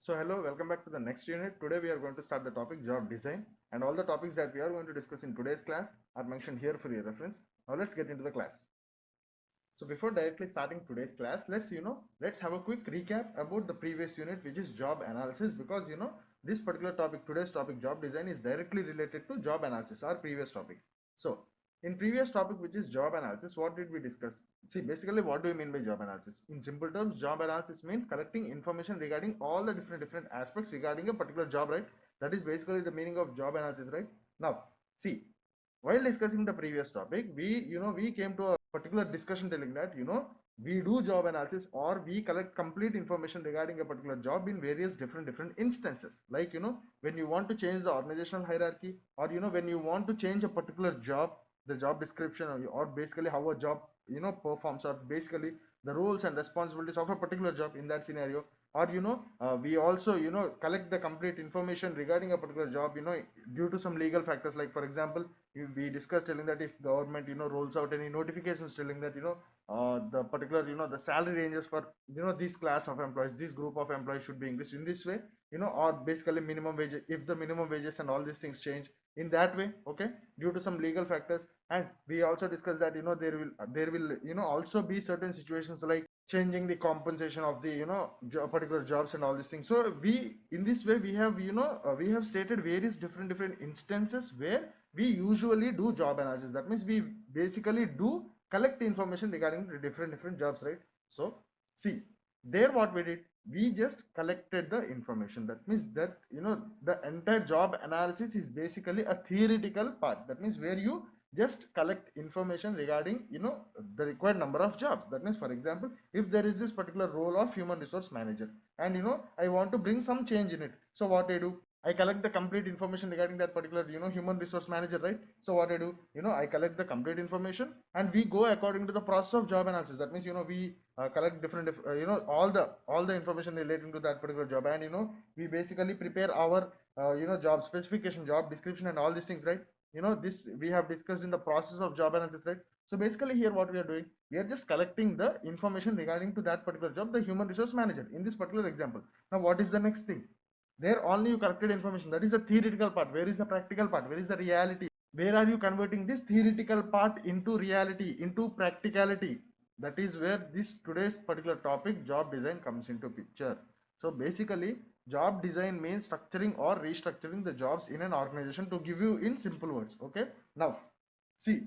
So hello, welcome back to the next unit. Today we are going to start the topic job design, and all the topics that we are going to discuss in today's class are mentioned here for your reference. Now let's get into the class. So before directly starting today's class, let's have a quick recap about the previous unit, which is job analysis, because this particular topic, today's topic, job design, is directly related to job analysis, our previous topic. So in previous topic, which is job analysis, what did we discuss? See, basically, what do you mean by job analysis? In simple terms, job analysis means collecting information regarding all the different aspects regarding a particular job, right? That is basically the meaning of job analysis, right? Now, see, while discussing the previous topic, we came to a particular discussion telling that we do job analysis, or we collect complete information regarding a particular job in various different instances, like when you want to change the organizational hierarchy, or when you want to change a particular job, the job description, or basically how a job performs, or basically the roles and responsibilities of a particular job in that scenario, or we also collect the complete information regarding a particular job due to some legal factors, like for example, we discussed telling that if government rolls out any notifications telling that the particular the salary ranges for this class of employees, this group of employees should be increased in this way, or basically minimum wage, if the minimum wages and all these things change in that way, okay, due to some legal factors. And we also discussed that there will also be certain situations like changing the compensation of the particular jobs and all these things. So we, in this way, we have we have stated various different instances where we usually do job analysis. That means we basically do collect information regarding the different jobs, right? So see, there what we did, we just collected the information. That means that the entire job analysis is basically a theoretical part. That means where you just collect information regarding the required number of jobs. That means, for example, if there is this particular role of human resource manager, and I want to bring some change in it, so what I do, I collect the complete information regarding that particular human resource manager, right? So what I do, I collect the complete information, and we go according to the process of job analysis. That means we collect all the information relating to that particular job, and we basically prepare our job specification, job description, and all these things, right? This we have discussed in the process of job analysis, right? So basically here what we are doing, we are just collecting the information regarding to that particular job, the human resource manager, in this particular example. Now what is the next thing? There only you collected information, that is the theoretical part. Where is the practical part? Where is the reality? Where are you converting this theoretical part into reality, into practicality? That is where this today's particular topic, job design, comes into picture. So basically, job design means structuring or restructuring the jobs in an organization, to give you in simple words. Okay, now see,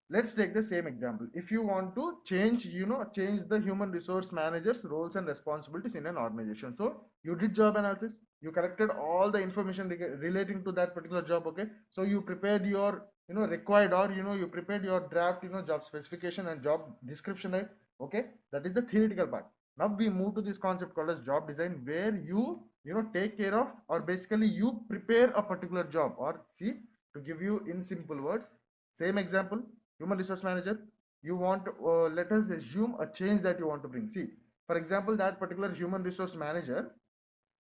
let's take the same example. If you want to change the human resource manager's roles and responsibilities in an organization, so you did job analysis, you collected all the information relating to that particular job. Okay, so you prepared your required, or you prepared your draft job specification and job description, right? Okay, that is the theoretical part. Now we move to this concept called as job design, where you take care of, or basically you prepare a particular job. Or see, to give you in simple words, same example, human resource manager, you want, let us assume a change that you want to bring. See, for example, that particular human resource manager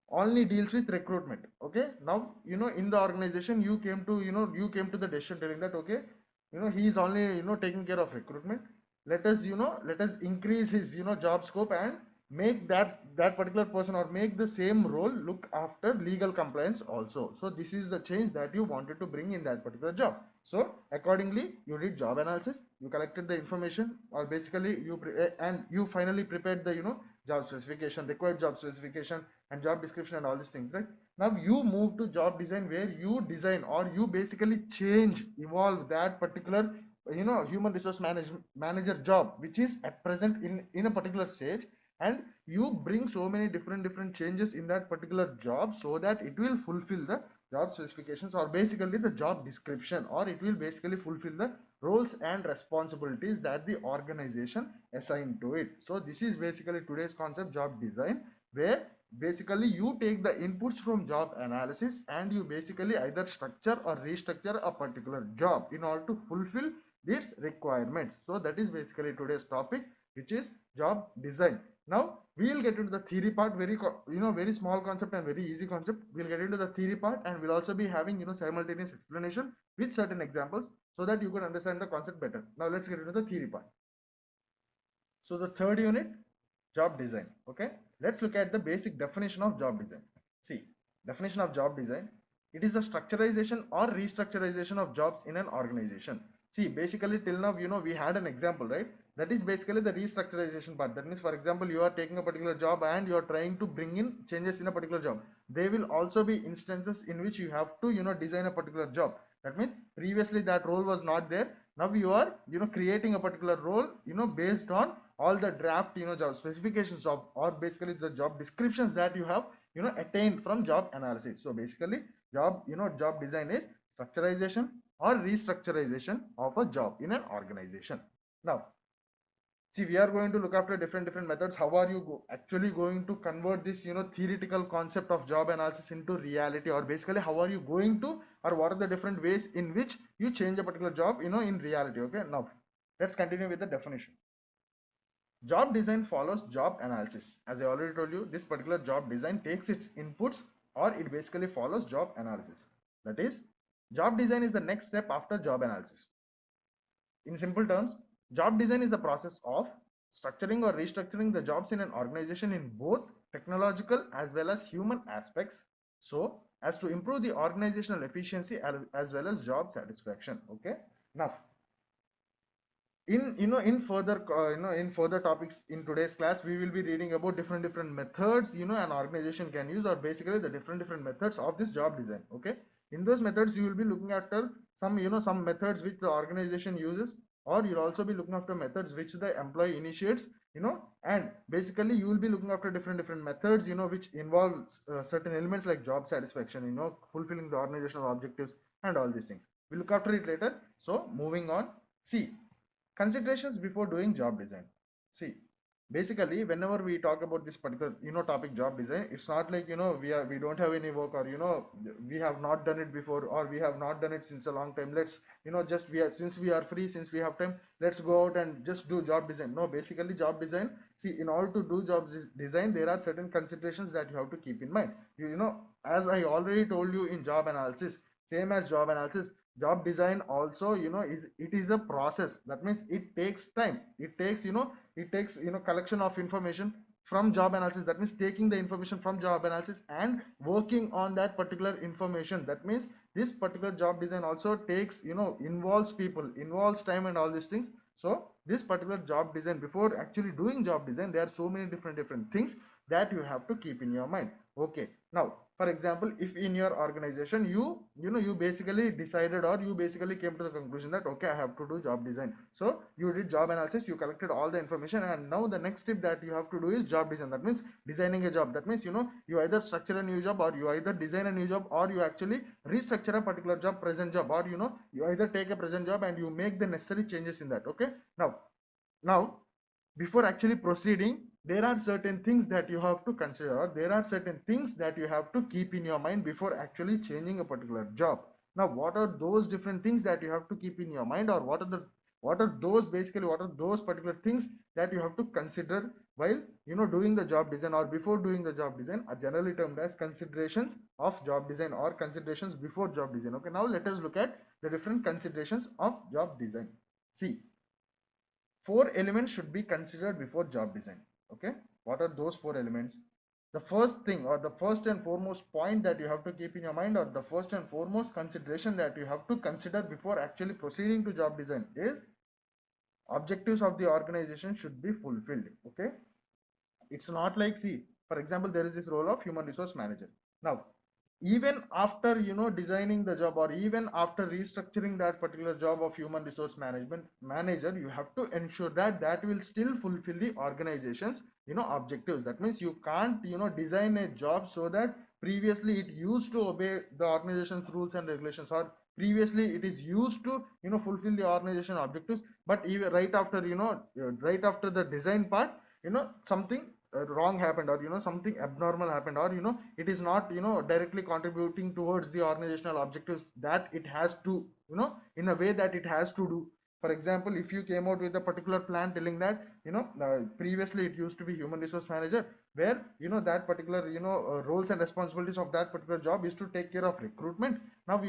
only deals with recruitment. Okay, now in the organization, you came to the decision telling that, okay, he is only taking care of recruitment. Let us increase his job scope, and make that particular person, or make the same role look after legal compliance also. So this is the change that you wanted to bring in that particular job. So accordingly, you did job analysis, you collected the information, or basically and you finally prepared the job specification, required job specification, and job description, and all these things, right? Now you move to job design, where you design, or you basically change, evolve that particular human resource manager job, which is at present in a particular stage, and you bring so many different changes in that particular job, so that it will fulfill the job specifications, or basically the job description, or it will basically fulfill the roles and responsibilities that the organization assigned to it. So this is basically today's concept, job design, where basically you take the inputs from job analysis, and you basically either structure or restructure a particular job in order to fulfill its requirements. So that is basically today's topic, which is job design. Now we will get into the theory part, very small concept and very easy concept. We'll get into the theory part, and we'll also be having simultaneous explanation with certain examples, so that you can understand the concept better. Now let's get into the theory part. So the third unit, job design. Okay, let's look at the basic definition of job design. See, definition of job design: it is a structurization or restructurization of jobs in an organization. See, basically till now, we had an example, right? That is basically the restructurization part. That means, for example, you are taking a particular job and you are trying to bring in changes in a particular job. There will also be instances in which you have to, design a particular job. That means previously that role was not there. Now you are, creating a particular role, based on all the draft, job specifications of, or basically the job descriptions that you have, attained from job analysis. So basically job design is structurization or restructurization of a job in an organization. Now, see, we are going to look after different methods. How are you actually going to convert this theoretical concept of job analysis into reality, or basically how are you going to, or what are the different ways in which you change a particular job in reality? Okay, now let's continue with the definition. Job design follows job analysis. As I already told you, this particular job design takes its inputs, or it basically follows job analysis. That is, job design is the next step after job analysis. In simple terms, job design is the process of structuring or restructuring the jobs in an organization in both technological as well as human aspects, so as to improve the organizational efficiency as well as job satisfaction. Okay, now in further topics in today's class, we will be reading about different methods an organization can use, or basically the different methods of this job design. Okay, in those methods you will be looking after some methods which the organization uses, or you'll also be looking after methods which the employee initiates, and basically you will be looking after different methods which involves certain elements like job satisfaction, fulfilling the organizational objectives and all these things. We'll look after it later. So moving on, see, considerations before doing job design. See, basically whenever we talk about this particular topic, job design, it's not like we don't have any work, or we have not done it before, or we have not done it since a long time. Let's just since we are free, since we have time, let's go out and just do job design. No, basically job design, see, in order to do job design, there are certain considerations that you have to keep in mind. As I already told you, in job analysis, same as job analysis, job design also is a process. That means it takes time. It takes collection of information from job analysis. That means taking the information from job analysis and working on that particular information. That means this particular job design also takes involves people, involves time and all these things. So this particular job design, before actually doing job design, there are so many different things that you have to keep in your mind. Okay, now for example, if in your organization you basically decided, or you basically came to the conclusion that okay, I have to do job design. So you did job analysis, you collected all the information, and now the next step that you have to do is job design. That means designing a job. That means you either structure a new job, or you either design a new job, or you actually restructure a particular job, present job, or you either take a present job and you make the necessary changes in that. Okay, now before actually proceeding, there are certain things that you have to consider, or there are certain things that you have to keep in your mind before actually changing a particular job. Now what are those different things that you have to keep in your mind, or what are those particular things that you have to consider while doing the job design, or before doing the job design, are generally termed as considerations of job design, or considerations before job design. Okay, now let us look at the different considerations of job design. See, four elements should be considered before job design. Okay, what are those four elements? The first thing, or the first and foremost point that you have to keep in your mind, or the first and foremost consideration that you have to consider before actually proceeding to job design, is objectives of the organization should be fulfilled. Okay, it's not like, see, for example, there is this role of human resource manager. Now even after designing the job, or even after restructuring that particular job of human resource management manager, you have to ensure that that will still fulfill the organization's objectives. That means you can't design a job so that previously it used to obey the organization's rules and regulations, or previously it is used to fulfill the organization objectives, but even right after the design part, something wrong happened, or something abnormal happened, or it is not directly contributing towards the organizational objectives that it has to, in a way that it has to do. For example, if you came out with a particular plan telling that previously it used to be human resource manager, where that particular roles and responsibilities of that particular job is to take care of recruitment. Now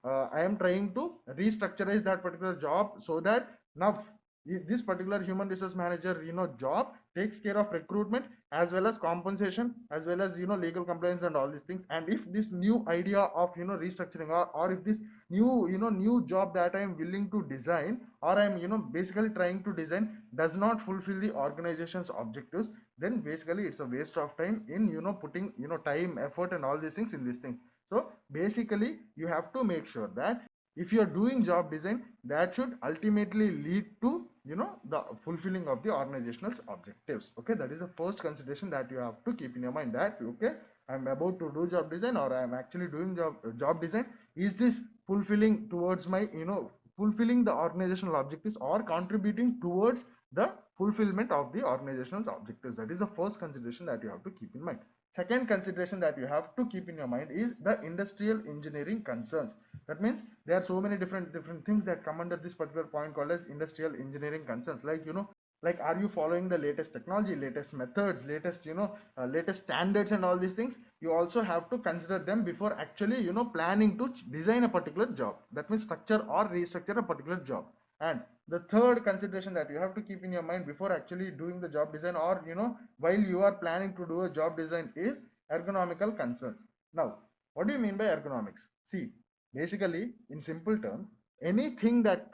I am trying to restructurize that particular job, so that now this particular human resource manager job takes care of recruitment as well as compensation as well as legal compliance and all these things. And if this new idea of restructuring, or if this new job that I am willing to design, or I am basically trying to design, does not fulfill the organization's objectives, then basically it's a waste of time in putting time, effort and all these things in these things. So basically you have to make sure that if you are doing job design, that should ultimately lead to the fulfilling of the organization's objectives. Okay, that is the first consideration that you have to keep in your mind, that okay, I'm about to do job design, or I'm actually doing job design, is this fulfilling towards my fulfilling the organizational objectives or contributing towards the fulfillment of the organizational objectives. That is the first consideration that you have to keep in mind. Second consideration that you have to keep in your mind is the industrial engineering concerns. That means there are so many different things that come under this particular point called as industrial engineering concerns. Like like, are you following the latest technology, latest methods, latest latest standards and all these things? You also have to consider them before actually planning to design a particular job. That means structure or restructure a particular job. And the third consideration that you have to keep in your mind before actually doing the job design, or while you are planning to do a job design, is ergonomical concerns. Now, what do you mean by ergonomics? See, basically, in simple terms, anything that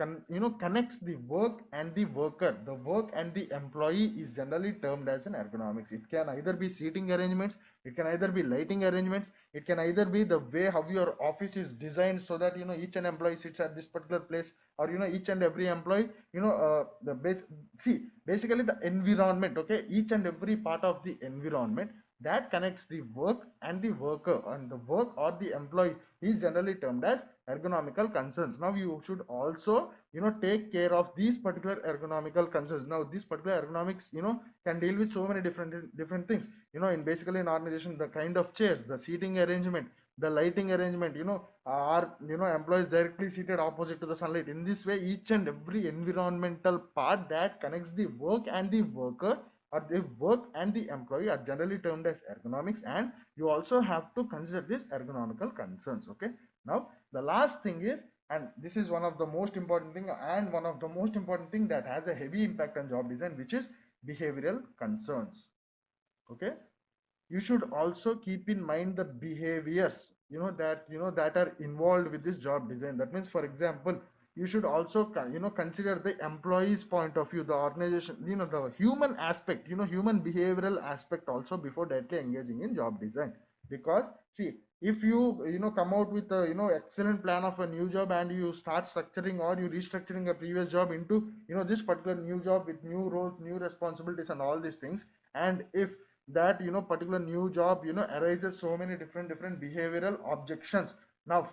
connects the work and the worker, the work and the employee, is generally termed as an ergonomics. It can either be seating arrangements, it can either be lighting arrangements, it can either be the way how your office is designed so that each and employee sits at this particular place, or each and every employee the base see basically the environment. Okay, each and every part of the environment that connects the work and the worker, and the work or the employee, is generally termed as ergonomical concerns. Now you should also take care of these particular ergonomical concerns. Now this particular ergonomics can deal with so many different things. In basically an organization, the kind of chairs, the seating arrangement, the lighting arrangement, are employees directly seated opposite to the sunlight. In this way, each and every environmental part that connects the work and the worker, or the work and the employee, are generally termed as ergonomics, and you also have to consider this ergonomical concerns. Okay, now the last thing is, and this is one of the most important thing, and one of the most important thing that has a heavy impact on job design, which is behavioral concerns. Okay, you should also keep in mind the behaviors that are involved with this job design. That means, for example, you should also consider the employee's point of view, the organization, the human aspect, human behavioral aspect also, before directly engaging in job design. Because see, if you come out with a excellent plan of a new job, and you start structuring or you restructuring a previous job into this particular new job with new roles, new responsibilities and all these things, and if that particular new job arises so many different behavioral objections, now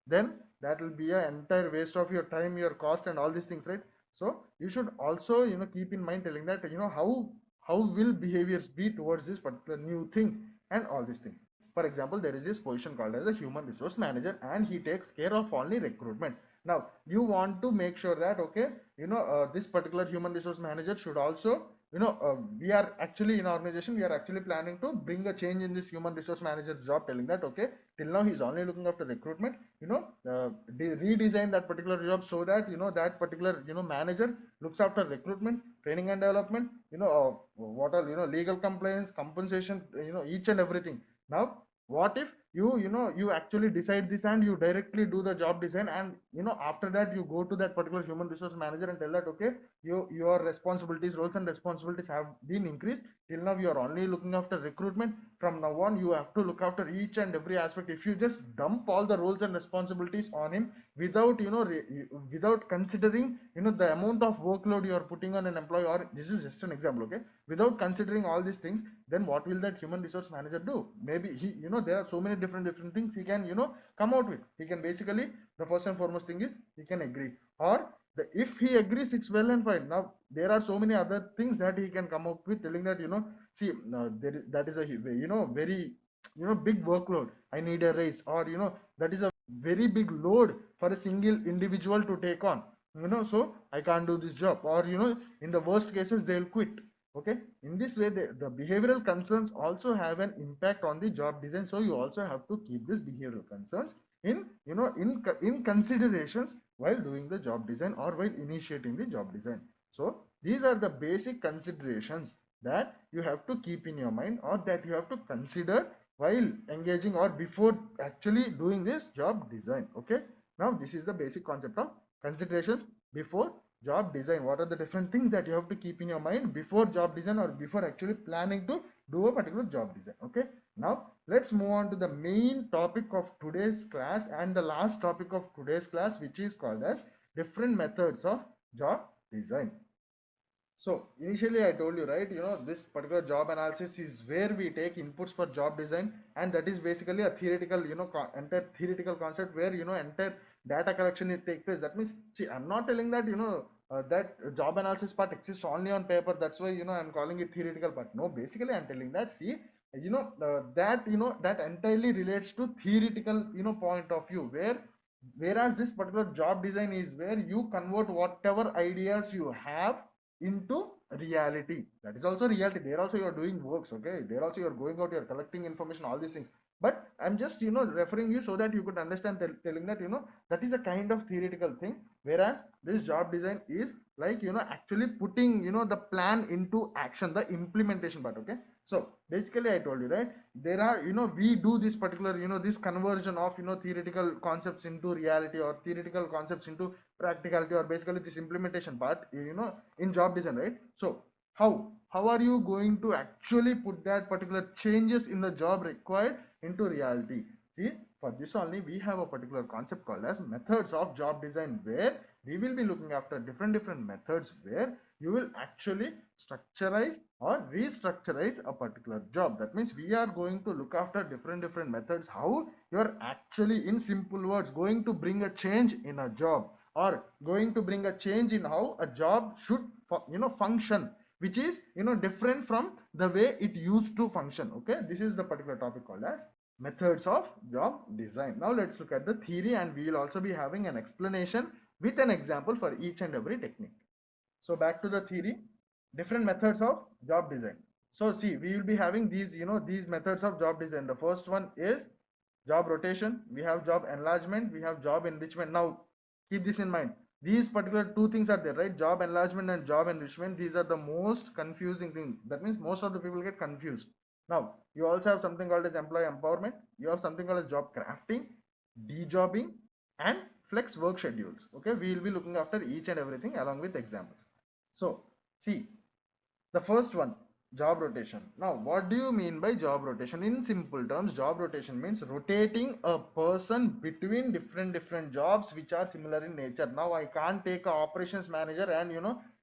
then that will be an entire waste of your time, your cost and all these things, right? So you should also keep in mind telling that how will behaviors be towards this particular new thing and all these things. For example, there is this position called as a human resource manager, and he takes care of only recruitment. Now you want to make sure that okay, this particular human resource manager should also we are actually in our organization, we are actually planning to bring a change in this human resource manager job, telling that okay, till now he's only looking after recruitment, redesign that particular job so that that particular manager looks after recruitment, training and development, what are legal compliance, compensation, each and everything. Now what if you actually decide this and you directly do the job design, and after that you go to that particular human resource manager and tell that okay, your responsibilities, roles and responsibilities have been increased. Till now you are only looking after recruitment. From now on you have to look after each and every aspect. If you just dump all the roles and responsibilities on him without without considering the amount of workload you are putting on an employee, or this is just an example, okay, without considering all these things, then what will that human resource manager do? Maybe he there are so many different things he can come out with. He can basically, the first and foremost thing is he can agree, or if he agrees, it's well and fine. Now there are so many other things that he can come up with, telling that see, that is a very big workload, I need a raise, or that is a very big load for a single individual to take on, so I can't do this job, or in the worst cases they'll quit. Okay, in this way the behavioral concerns also have an impact on the job design. So you also have to keep this behavioral concerns in in considerations while doing the job design or while initiating the job design. So these are the basic considerations that you have to keep in your mind, or that you have to consider while engaging or before actually doing this job design. Okay, now this is the basic concept of considerations before job design. What are the different things that you have to keep in your mind before job design, or before actually planning to do a particular job design. Okay, now let's move on to the main topic of today's class, and the last topic of today's class, which is called as different methods of job design. So initially I told you, right, this particular job analysis is where we take inputs for job design, and that is basically a theoretical, entire theoretical concept where, entire data collection is take place. That means, see, I'm not telling that, that job analysis part exists only on paper. That's why, I'm calling it theoretical part. No, basically I'm telling that, see, that entirely relates to theoretical, point of view, whereas this particular job design is where you convert whatever ideas you have into reality. That is also reality. There also you are doing works. Okay, there also you are going out, you are collecting information, all these things. But I'm just referring you so that you could understand, telling that that is a kind of theoretical thing, whereas this job design is like actually putting the plan into action, the implementation part. Okay, so basically I told you, right, there are we do this particular this conversion of theoretical concepts into reality, or theoretical concepts into practicality, or basically this implementation part in job design, right? So how are you going to actually put that particular changes in the job required into reality? See, for this only we have a particular concept called as methods of job design, where we will be looking after different methods where you will actually structurize or restructurize a particular job. That means we are going to look after different methods, how you are actually, in simple words, going to bring a change in a job, or going to bring a change in how a job should function, which is different from the way it used to function. Okay, this is the particular topic called as methods of job design. Now let's look at the theory, and we will also be having an explanation with an example for each and every technique. So back to the theory, different methods of job design. So see, we will be having these these methods of job design. The first one is job rotation, we have job enlargement, we have job enrichment. Now keep this in mind, these particular two things are there, right? Job enlargement and job enrichment, these are the most confusing thing. That means most of the people get confused. Now you also have something called as employee empowerment, you have something called as job crafting, dejobbing, and flex work schedules. Okay, we will be looking after each and everything along with examples. So see, the first one, job rotation. Now, what do you mean by job rotation? In simple terms, job rotation means rotating a person between different jobs which are similar in nature. Now, I can't take a operations manager and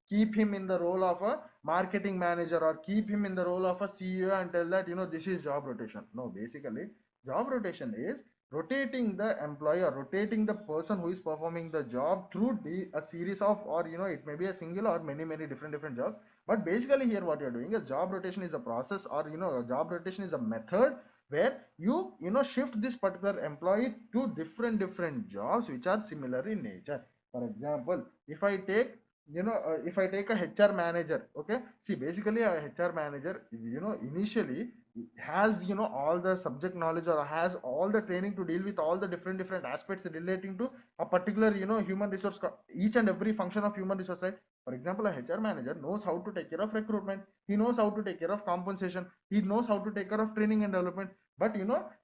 keep him in the role of a marketing manager, or keep him in the role of a CEO and tell that this is job rotation. No, basically job rotation is rotating the employee, or rotating the person who is performing the job through a series of, or it may be a single or many different jobs. But basically here what you're doing is job rotation is a process, or a job rotation is a method where you shift this particular employee to different jobs which are similar in nature. For example, if I take a HR manager. Okay, see, basically a HR manager initially has all the subject knowledge, or has all the training to deal with all the different aspects relating to a particular human resource, each and every function of human resource, right? For example, a HR manager knows how to take care of recruitment, he knows how to take care of compensation, he knows how to take care of training and development. But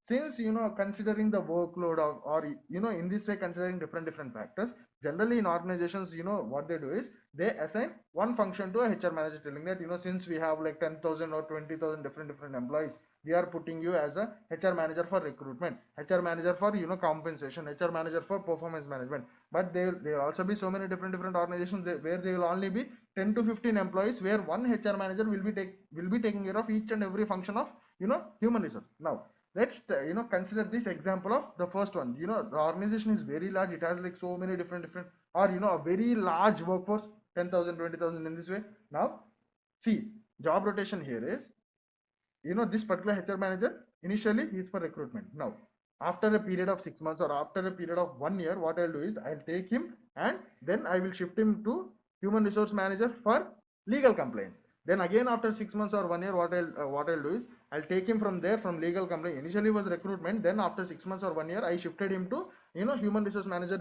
since considering the workload of, or in this way, considering different factors, generally in organizations, what they do is they assign one function to a HR manager, telling that since we have like 10,000 or 20,000 different employees, we are putting you as a HR manager for recruitment, HR manager for compensation, HR manager for performance management. But there will also be so many different organizations where they will only be 10 to 15 employees, where one HR manager will be taking care of each and every function of human resource. Now let's consider this example of the first one. The organization is very large, it has like so many different, or a very large workforce, 10,000, 20,000, in this way. Now see, job rotation here is, this particular HR manager initially he is for recruitment. Now after a period of 6 months, or after a period of 1 year, what I'll do is I'll take him, and then I will shift him to human resource manager for legal complaints. Then again after 6 months or 1 year, what I'll do is I'll take him from there, from legal complaint. Initially was recruitment, then after 6 months or 1 year, I shifted him to human resource manager,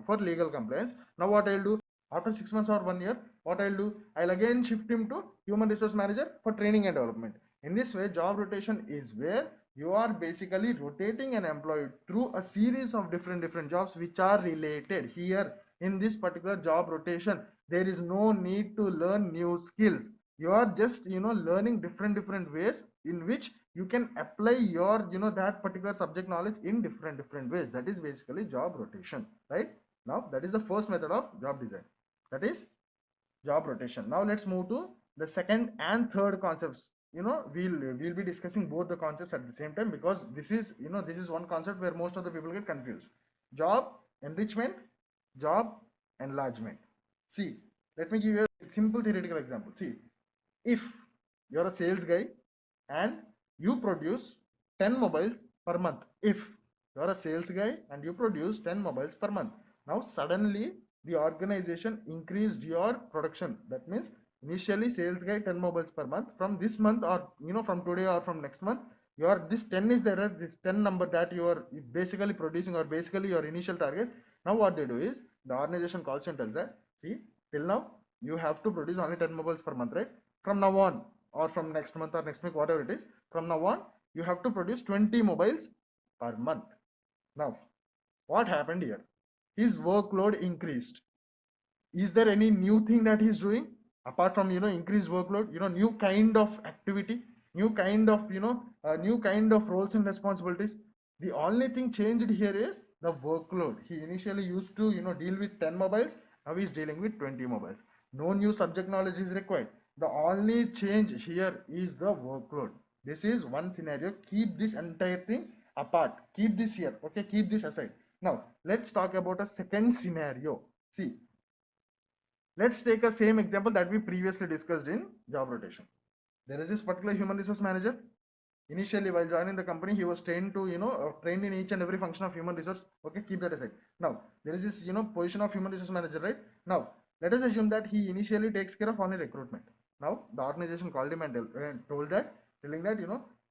for legal complaints. Now what I'll do, after 6 months or 1 year, what I'll do, I'll again shift him to human resource manager for training and development. In this way, job rotation is where you are basically rotating an employee through a series of different jobs which are related. Here in this particular job rotation, there is no need to learn new skills. You are just learning different ways in which you can apply your that particular subject knowledge in different ways. That is basically job rotation, right? Now that is the first method of job design, that is job rotation. Now let's move to the second and third concepts. We'll be discussing both the concepts at the same time, because this is one concept where most of the people get confused. Job enrichment, job enlargement. See, let me give you a simple theoretical example. See, if you're a sales guy and you produce 10 mobiles per month, if you're a sales guy and you produce 10 mobiles per month, now suddenly the organization increased your production. That means initially sales guy 10 mobiles per month, from this month, or from today or from next month, your this 10 is there, this 10 number that you are basically producing, or basically your initial target. Now what they do is, the organization calls and tells that, see, till now you have to produce only 10 mobiles per month, right? From now on, or from next month or next week, whatever it is, from now on you have to produce 20 mobiles per month. Now what happened here? His workload increased. Is there any new thing that he's doing apart from increased workload, new kind of activity, new kind of new kind of roles and responsibilities? The only thing changed here is the workload. He initially used to deal with 10 mobiles, now he's dealing with 20 mobiles. No new subject knowledge is required. The only change here is the workload. This is one scenario. Keep this entire thing apart, keep this here, okay, keep this aside. Now let's talk about a second scenario. See, let's take a same example that we previously discussed in job rotation. There is this particular human resource manager. Initially, while joining the company, he was trained to trained in each and every function of human resource. Okay, keep that aside. Now there is this position of human resource manager, right? Now let us assume that he initially takes care of only recruitment. Now the organization called him and told that, telling that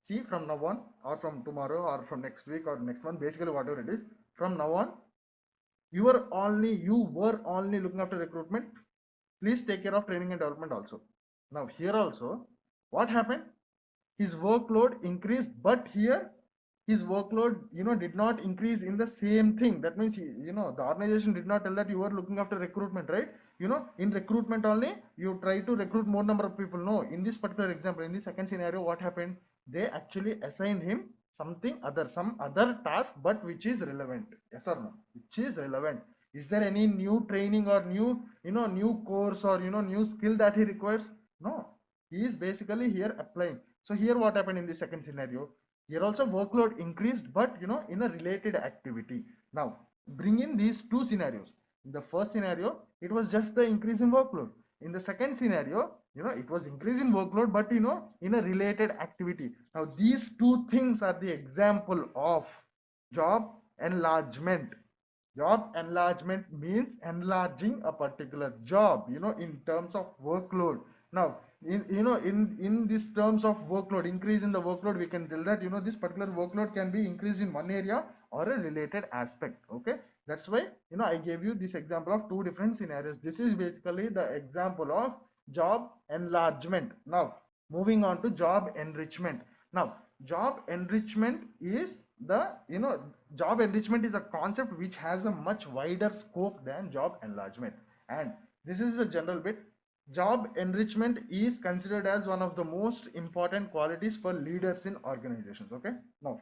see, from now on, or from tomorrow, or from next week, or next month, basically whatever it is, from now on you were only looking after recruitment. Please take care of training and development also. Now here also, what happened? His workload increased, but here his workload did not increase in the same thing. That means the organization did not tell that you were looking after recruitment, right? In recruitment only you try to recruit more number of people. No, in this particular example, in the second scenario, what happened? They actually assigned him some other task, but which is relevant. Yes or no? Which is relevant. Is there any new training or new course or new skill that he requires? No, he is basically here applying. So here what happened in the second scenario? Here also workload increased, but in a related activity. Now bring in these two scenarios. In the first scenario, it was just the increase in workload. In the second scenario, it was increase in workload, but in a related activity. Now these two things are the example of job enlargement. Job enlargement means enlarging a particular job in terms of workload. Now in this terms of workload, increase in the workload, we can tell that this particular workload can be increased in one area or a related aspect. Okay, that's why I gave you this example of two different scenarios. This is basically the example of job enlargement. Now moving on to job enrichment. Now job enrichment is the job enrichment is a concept which has a much wider scope than job enlargement, and this is the general bit. Job enrichment is considered as one of the most important qualities for leaders in organizations. Okay, now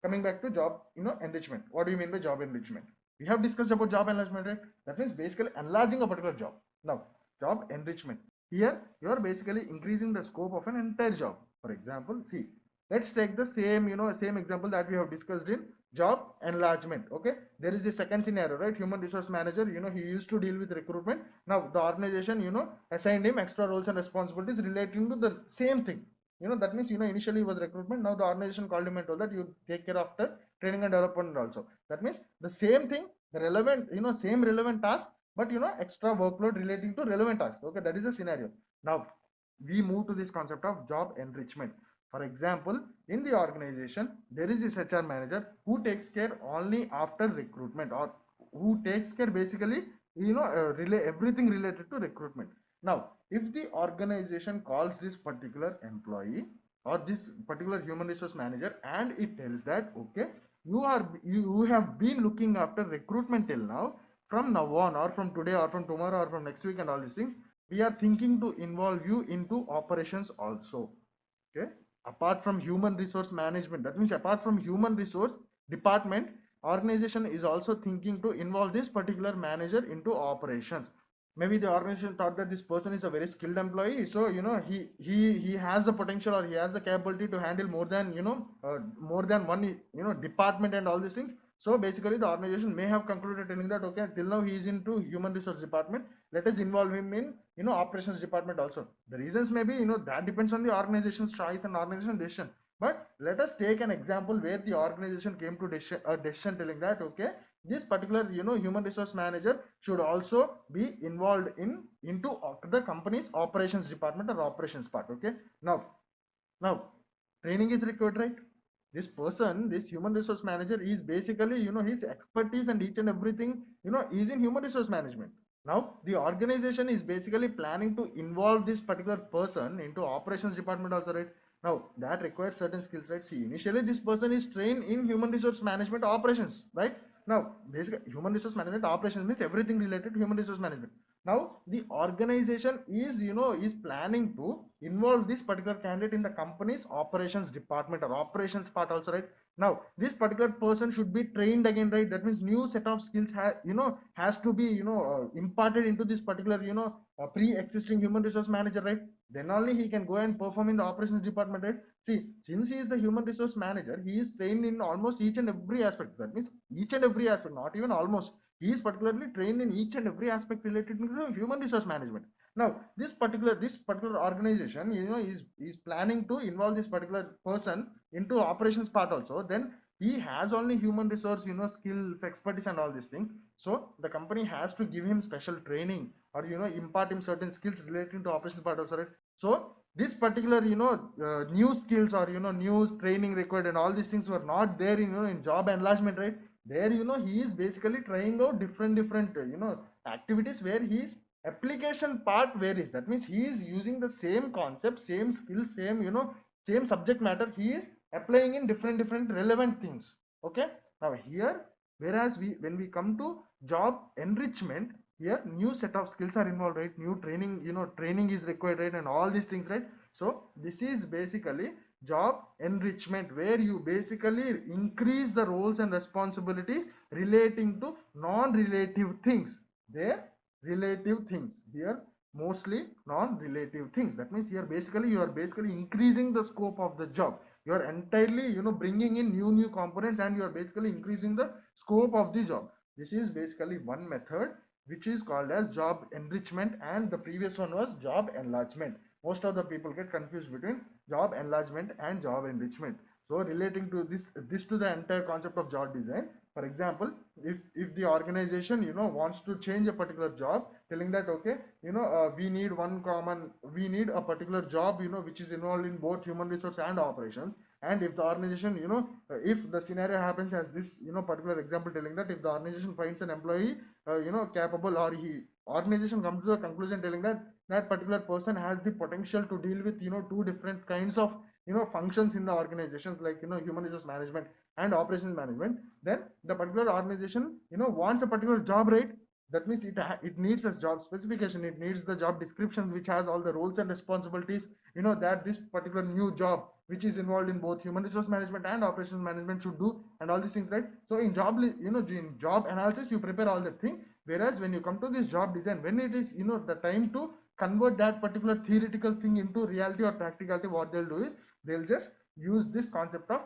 coming back to job enrichment. What do you mean by job enrichment? We have discussed about job enlargement, right? That means basically enlarging a particular job. Now job enrichment, here you are basically increasing the scope of an entire job. For example, see, let's take the same example that we have discussed in job enlargement. Okay, there is a second scenario, right? Human resource manager, he used to deal with recruitment. Now the organization assigned him extra roles and responsibilities relating to the same thing. That means initially it was recruitment. Now the organization called him and told that you take care of the training and development also. That means the same thing, the relevant same relevant task, but extra workload relating to relevant tasks. Okay, that is the scenario. Now we move to this concept of job enrichment. For example, in the organization, there is this HR manager who takes care only after recruitment, or who takes care basically, everything related to recruitment. Now, if the organization calls this particular employee or this particular human resource manager and it tells that, okay, you have been looking after recruitment till now, from now on or from today or from tomorrow or from next week and all these things, we are thinking to involve you into operations also. Okay, apart from human resource management, that means apart from human resource department, organization is also thinking to involve this particular manager into operations. Maybe the organization thought that this person is a very skilled employee, so he has the potential or he has the capability to handle more than more than one department and all these things. So basically the organization may have concluded telling that, okay, till now he is into human resource department, let us involve him in operations department also. The reasons may be that depends on the organization's choice and organization decision. But let us take an example where the organization came to a decision telling that, okay, this particular human resource manager should also be involved into the company's operations department or operations part. Okay, now training is required, right? This person, this human resource manager, is basically his expertise and each and everything is in human resource management. Now the organization is basically planning to involve this particular person into operations department also, right? Now that requires certain skills, right? See, initially this person is trained in human resource management operations, right? Now basically human resource management operations means everything related to human resource management. Now the organization is is planning to involve this particular candidate in the company's operations department or operations part also, right? Now this particular person should be trained again, right? That means new set of skills has to be imparted into this particular pre-existing human resource manager, right? Then only he can go and perform in the operations department, right? See, since he is the human resource manager, he is trained in almost each and every aspect. That means each and every aspect, not even almost, he is particularly trained in each and every aspect related to human resource management. Now this particular organization is planning to involve this particular person into operations part also. Then he has only human resource skills, expertise and all these things. So the company has to give him special training or impart him certain skills relating to operations part also, right? So this particular new skills or new training required and all these things were not there in in job enlargement, right? There he is basically trying out different activities where his application part varies. That means he is using the same concept, same skill, same same subject matter, he is applying in different relevant things. Okay, now here, whereas when we come to job enrichment, here new set of skills are involved, right? New training, training is required, right? And all these things, right? So this is basically job enrichment, where you basically increase the roles and responsibilities relating to non-relative things. There relative things, here mostly non-relative things. That means here basically you are basically increasing the scope of the job. You are entirely bringing in new components and you are basically increasing the scope of the job. This is basically one method which is called as job enrichment, and the previous one was job enlargement. Most of the people get confused between job enlargement and job enrichment. So relating to this to the entire concept of job design, for example, if the organization wants to change a particular job, telling that, okay, we need a particular job which is involved in both human resource and operations. And if the organization if the scenario happens as this particular example, telling that if the organization finds an employee capable, or he organization comes to a conclusion telling that that particular person has the potential to deal with two different kinds of functions in the organizations, like human resource management and operations management, then the particular organization wants a particular job, right? That means it needs a job specification, it needs the job description which has all the roles and responsibilities that this particular new job which is involved in both human resource management and operations management should do, and all these things, right? So in in job analysis you prepare all that thing, whereas when you come to this job design, when it is the time to convert that particular theoretical thing into reality or practicality, what they'll do is they'll just use this concept of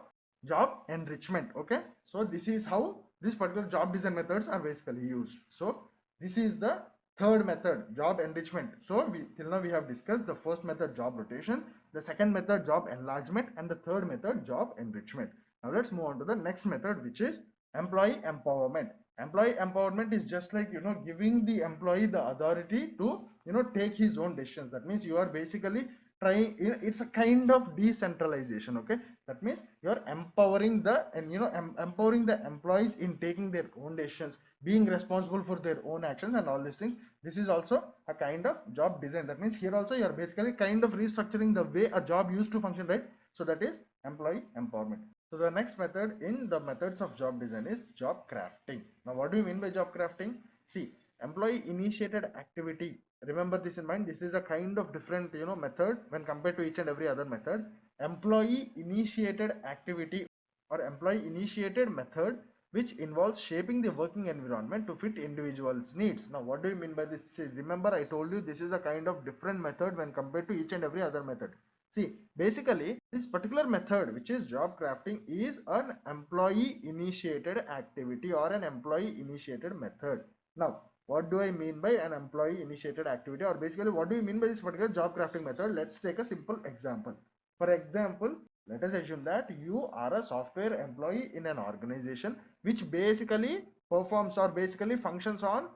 job enrichment. Okay, so this is how this particular job design methods are basically used. So this is the third method, job enrichment. So till now we have discussed the first method, job rotation, the second method, job enlargement, and the third method, job enrichment. Now let's move on to the next method, which is employee empowerment. Employee empowerment is just like giving the employee the authority to take his own decisions. That means you are basically trying, it's a kind of decentralization. Okay, that means you're empowering the, and empowering the employees in taking their own decisions, being responsible for their own actions and all these things. This is also a kind of job design. That means here also you're basically kind of restructuring the way a job used to function, right? So that is employee empowerment. So the next method in the methods of job design is job crafting. Now what do you mean by job crafting? See, employee initiated activity, remember this in mind, this is a kind of different method when compared to each and every other method. Employee initiated activity or employee initiated method which involves shaping the working environment to fit individuals needs. Now what do you mean by this? See, remember I told you this is a kind of different method when compared to each and every other method. See, basically this particular method, which is job crafting, is an employee initiated activity or an employee initiated method. Now what do I mean by an employee initiated activity, or basically what do you mean by this particular job crafting method? Let's take a simple example. For example, let us assume that you are a software employee in an organization which basically performs or basically functions on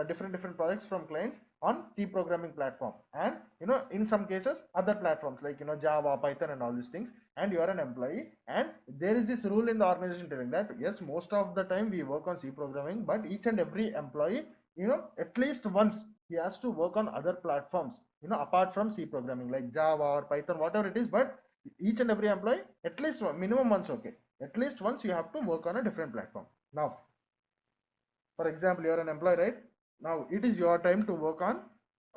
different projects from clients on C programming platform, and in some cases other platforms like Java, Python and all these things, and you are an employee, and there is this rule in the organization telling that yes, most of the time we work on C programming, but each and every employee at least once he has to work on other platforms apart from C programming like Java or Python, whatever it is. But each and every employee at least minimum once, okay, at least once you have to work on a different platform. Now for example, you are an employee, right? Now it is your time to work on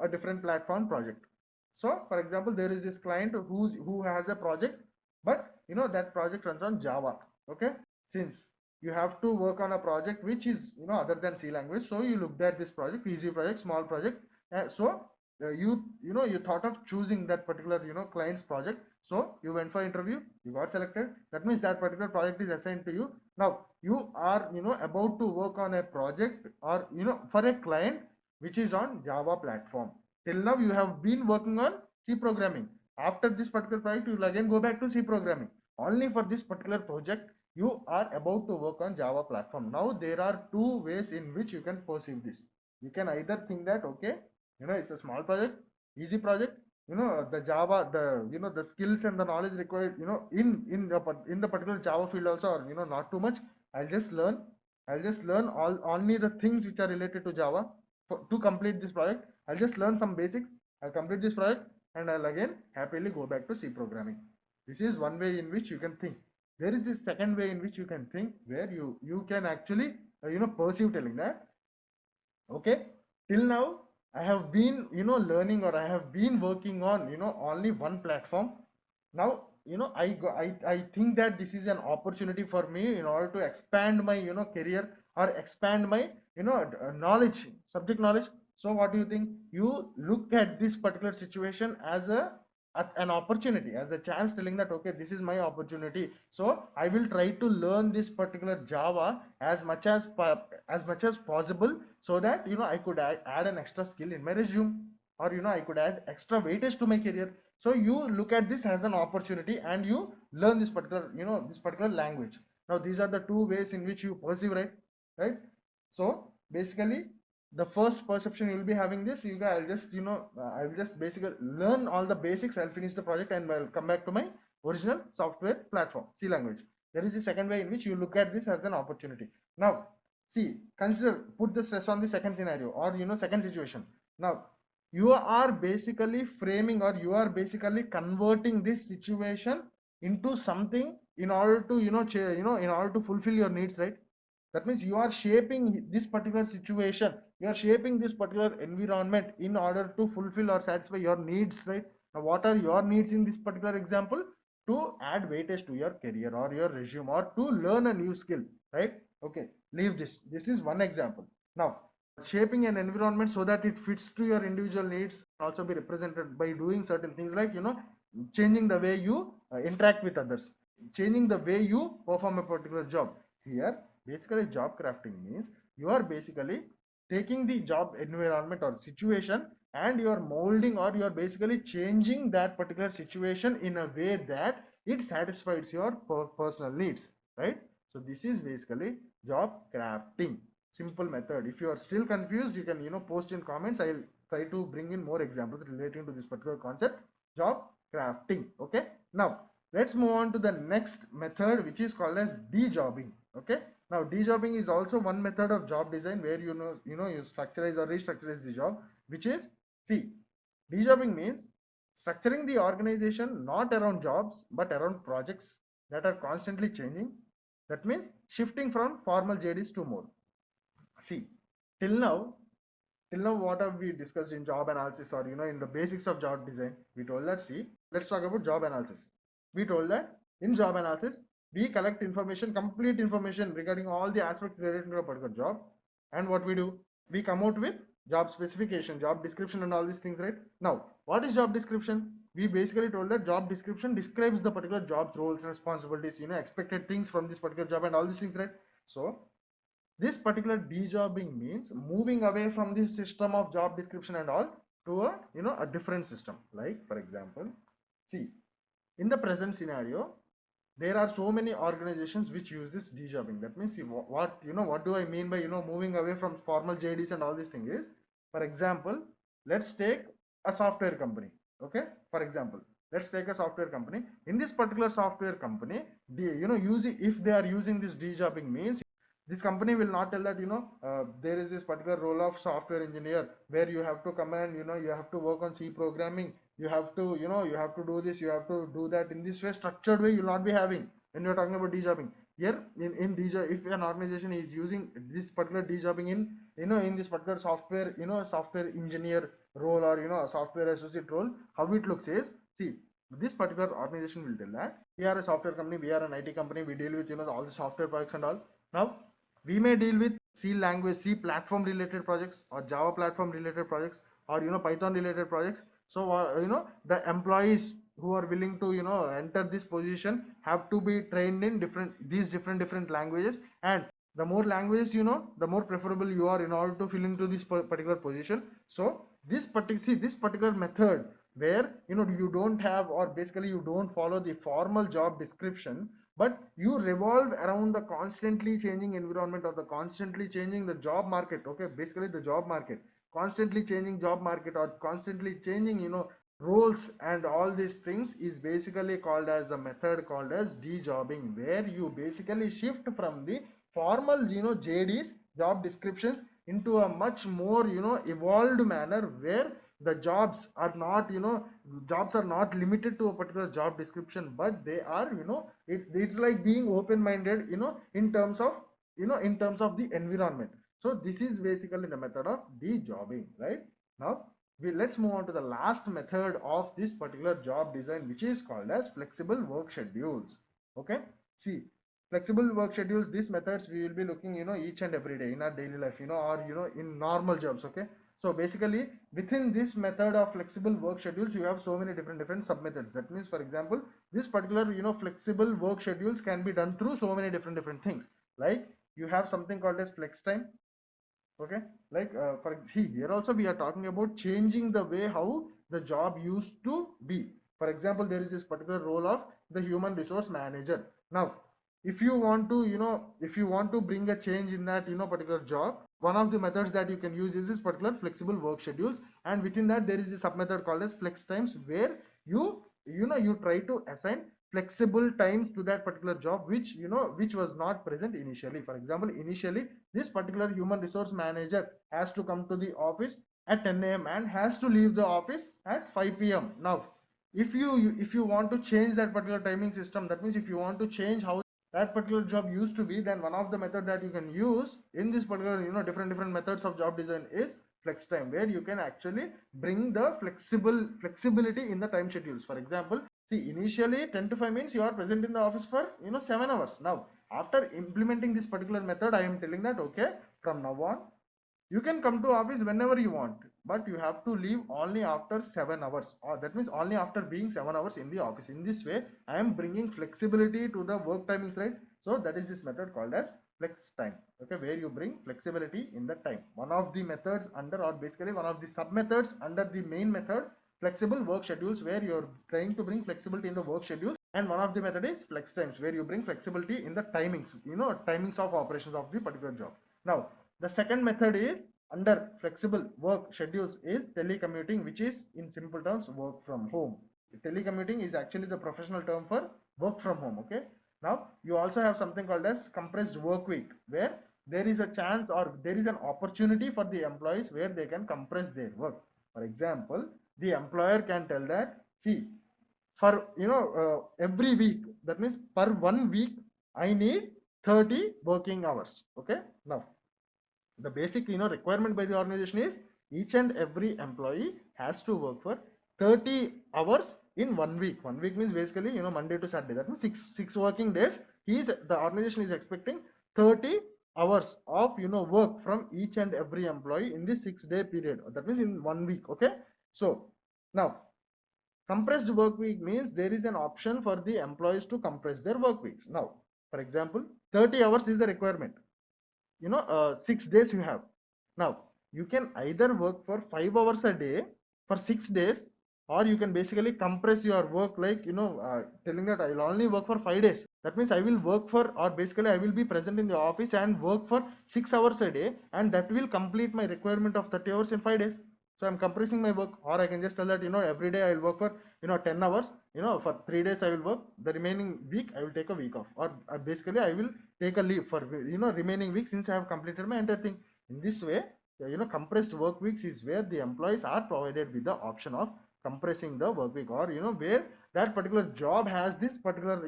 a different platform project. So for example, there is this client who has a project, but that project runs on Java. Okay, since you have to work on a project which is other than C language, so you looked at this project, easy project, small project. You thought of choosing that particular client's project, so you went for interview, you got selected. That means that particular project is assigned to you. Now you are about to work on a project or for a client which is on Java platform. Till now you have been working on C programming. After this particular project, you will again go back to C programming. Only for this particular project you are about to work on Java platform. Now there are two ways in which you can perceive this. You can either think that okay, it's a small project, easy project, the Java, the skills and the knowledge required in the particular Java field also are not too much. I'll just learn all only the things which are related to Java to complete this project. I'll just learn some basics, I'll complete this project, and I'll again happily go back to C programming. This is one way in which you can think. There is this second way in which you can think, where you can actually perceive telling that okay, till now I have been learning, or I have been working on only one platform. Now I think that this is an opportunity for me in order to expand my career, or expand my knowledge, subject knowledge. So what do you think? You look at this particular situation as an opportunity, as a chance, telling that okay, this is my opportunity, so I will try to learn this particular Java as much as possible, so that I could add an extra skill in my resume, or I could add extra weightage to my career. So you look at this as an opportunity and you learn this particular language. Now these are the two ways in which you perceive, right? So basically the first perception you will be having this, I will just basically learn all the basics, I'll finish the project and I'll come back to my original software platform, C language. There is the second way in which you look at this as an opportunity. Now see, put the stress on the second scenario, or second situation. Now you are basically framing, or you are basically converting this situation into something in order to in order to fulfill your needs, right? That means you are shaping this particular situation, you are shaping this particular environment in order to fulfill or satisfy your needs, right? Now what are your needs in this particular example? To add weightage to your career or your resume, or to learn a new skill, right? Okay, leave this is one example. Now shaping an environment so that it fits to your individual needs can also be represented by doing certain things like changing the way you interact with others, changing the way you perform a particular job. Here basically job crafting means you are basically taking the job environment or situation, and you are molding, or you are basically changing that particular situation in a way that it satisfies your personal needs, right? So this is basically job crafting, simple method. If you are still confused, you can post in comments. I'll try to bring in more examples relating to this particular concept, job crafting. Okay, now let's move on to the next method, which is called as dejobbing. Okay, now dejobbing is also one method of job design where you structurize or restructurize the job, which is, see, dejobbing means structuring the organization not around jobs but around projects that are constantly changing. That means shifting from formal JDs to more. See, till now, what have we discussed in job analysis, or in the basics of job design? We told that, see, let's talk about job analysis. We told that in job analysis we collect information, complete information regarding all the aspects related to a particular job, and what we do, we come out with job specification, job description, and all these things, right? Now, what is job description? We basically told that job description describes the particular job's roles and responsibilities, expected things from this particular job and all these things, right? So this particular dejobbing means moving away from this system of job description and all to a different system. Like, for example, see, in the present scenario, there are so many organizations which use this dejobbing. That means, see, what do I mean by moving away from formal JDs and all these things is, for example, let's take a software company. Okay, for example, let's take a software company. In this particular software company, if they are using this dejobbing means, this company will not tell that there is this particular role of software engineer where you have to come and you have to work on C programming, you have to you have to do this, you have to do that. In this way, structured way, you will not be having when you're talking about dejobbing. Here in dejob, if an organization is using this particular dejobbing in in this particular software software engineer role, or a software associate role, how it looks is, see, this particular organization will tell that we are a software company, we are an IT company, we deal with all the software products and all. Now we may deal with C language, C platform related projects, or Java platform related projects, or Python related projects. So the employees who are willing to enter this position have to be trained in different languages, and the more languages the more preferable you are in order to fill into this particular position. So this particular method where you don't have, or basically you don't follow the formal job description, but you revolve around the constantly changing environment, or the constantly changing the job market. Okay, basically the job market, constantly changing job market, or constantly changing roles and all these things, is basically called as the method called as dejobbing, where you basically shift from the formal JDs, job descriptions, into a much more evolved manner, where the jobs are not limited to a particular job description, but they are it's like being open minded in terms of the environment. So this is basically the method of dejobbing, right? Now let's move on to the last method of this particular job design, which is called as flexible work schedules. Okay, see, flexible work schedules, these methods we will be looking each and every day in our daily life, or in normal jobs. Okay, so basically within this method of flexible work schedules, you have so many different sub methods. That means, for example, this particular flexible work schedules can be done through so many different things. Like, you have something called as flex time. Okay, like see, here also we are talking about changing the way how the job used to be. For example, there is this particular role of the human resource manager. Now if you want to if you want to bring a change in that particular job, one of the methods that you can use is this particular flexible work schedules, and within that there is a sub method called as flex times, where you try to assign flexible times to that particular job, which was not present initially. For example, initially this particular human resource manager has to come to the office at 10 a.m. and has to leave the office at 5 p.m. Now if you want to change that particular timing system, that means if you want to change how that particular job used to be, then one of the method that you can use in this particular different methods of job design is flex time, where you can actually bring the flexibility in the time schedules. For example, see, initially 10 to 5 means you are present in the office for 7 hours. Now after implementing this particular method, I am telling that, okay, from now on you can come to office whenever you want, but you have to leave only after 7 hours, or that means only after being 7 hours in the office. In this way I am bringing flexibility to the work timings, right? So that is this method called as flex time. Okay, where you bring flexibility in the time. One of the methods under, or basically one of the sub methods under the main method, flexible work schedules, where you're trying to bring flexibility in the work schedules. And one of the method is flex times, where you bring flexibility in the timings, timings of operations of the particular job. Now the second method is under flexible work schedules is telecommuting, which is in simple terms work from home. Telecommuting is actually the professional term for work from home. Okay, now you also have something called as compressed work week, where there is a chance or there is an opportunity for the employees where they can compress their work. For example, the employer can tell that, see, for every week, that means per 1 week I need 30 working hours. Okay, now the basic requirement by the organization is each and every employee has to work for 30 hours in 1 week. 1 week means basically Monday to Saturday, that means six working days. The organization is expecting 30 hours of work from each and every employee in this 6-day period, that means in 1 week. Okay, so now compressed work week means there is an option for the employees to compress their work weeks. Now for example, 30 hours is the requirement, 6 days you have. Now you can either work for 5 hours a day for 6 days, or you can basically compress your work, like telling that I will only work for 5 days. That means I will work for, or basically I will be present in the office and work for 6 hours a day, and that will complete my requirement of 30 hours in 5 days. So I'm compressing my work. Or I can just tell that every day I will work for 10 hours, for 3 days I will work, the remaining week I will take a week off, or basically I will take a leave for remaining week since I have completed my entire thing. In this way, compressed work weeks is where the employees are provided with the option of compressing the work week, or where that particular job has this particular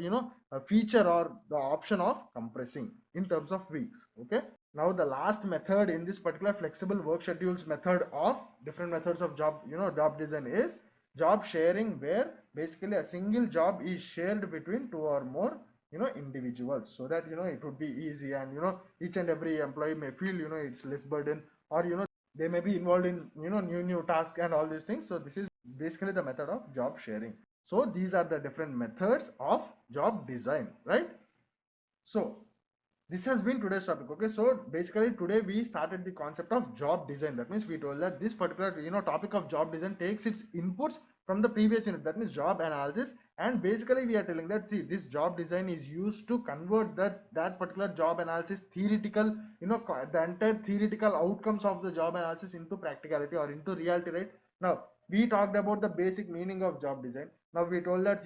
feature or the option of compressing in terms of weeks. Okay, now the last method in this particular flexible work schedules method of different methods of job design is job sharing, where basically a single job is shared between two or more individuals, so that it would be easy, and each and every employee may feel it's less burden, or they may be involved in new tasks and all these things. So this is basically the method of job sharing. So these are the different methods of job design, right? So this has been today's topic. Okay, so basically today we started the concept of job design. That means we told that this particular topic of job design takes its inputs from the previous unit, that means job analysis, and basically we are telling that, see, this job design is used to convert that particular job analysis theoretical, the entire theoretical outcomes of the job analysis into practicality or into reality, right? Now we talked about the basic meaning of job design. Now we told that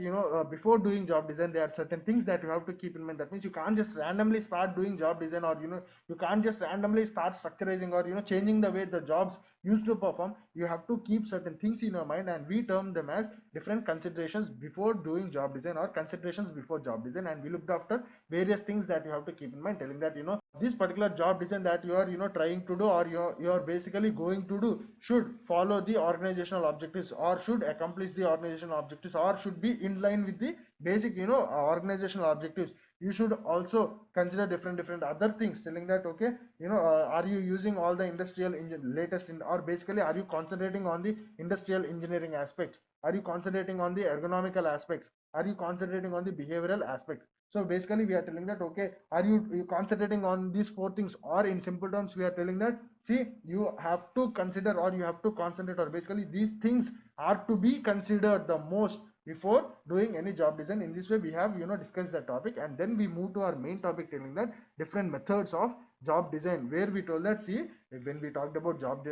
before doing job design there are certain things that you have to keep in mind. That means you can't just randomly start doing job design, or you can't just randomly start structurizing, or changing the way the jobs used to perform. You have to keep certain things in your mind, and we term them as different considerations before doing job design, or considerations before job design. And we looked after various things that you have to keep in mind, telling that this particular job design that you are trying to do, or you are basically going to do, should follow the organizational objectives, or should accomplish the organizational objectives, or should be in line with the basic organizational objectives. You should also consider different other things, telling that, okay, are you using all the industrial latest or basically are you concentrating on the industrial engineering aspects, are you concentrating on the ergonomical aspects, are you concentrating on the behavioral aspects? So basically we are telling that, okay, are you concentrating on these four things? Or in simple terms we are telling that, see, you have to consider, or you have to concentrate, or basically these things are to be considered the most before doing any job design. In this way we have discussed the topic, and then we move to our main topic, telling that different methods of job design, where we told that, see, when we talked about job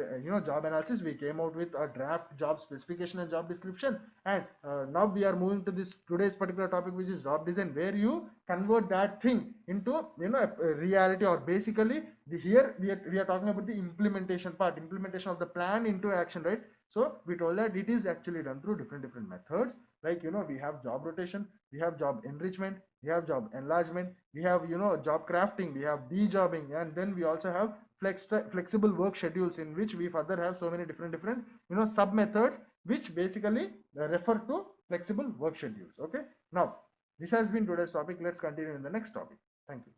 analysis, we came out with a draft job specification and job description. And now we are moving to this today's particular topic, which is job design, where you convert that thing into a reality, or basically here we are talking about the implementation part, implementation of the plan into action, right? So we told that it is actually done through different methods, like we have job rotation, we have job enrichment, we have job enlargement, we have job crafting, we have de-jobbing, and then we also have flexible work schedules, in which we further have so many different sub methods, which basically refer to flexible work schedules. Okay, now this has been today's topic. Let's continue in the next topic. Thank you.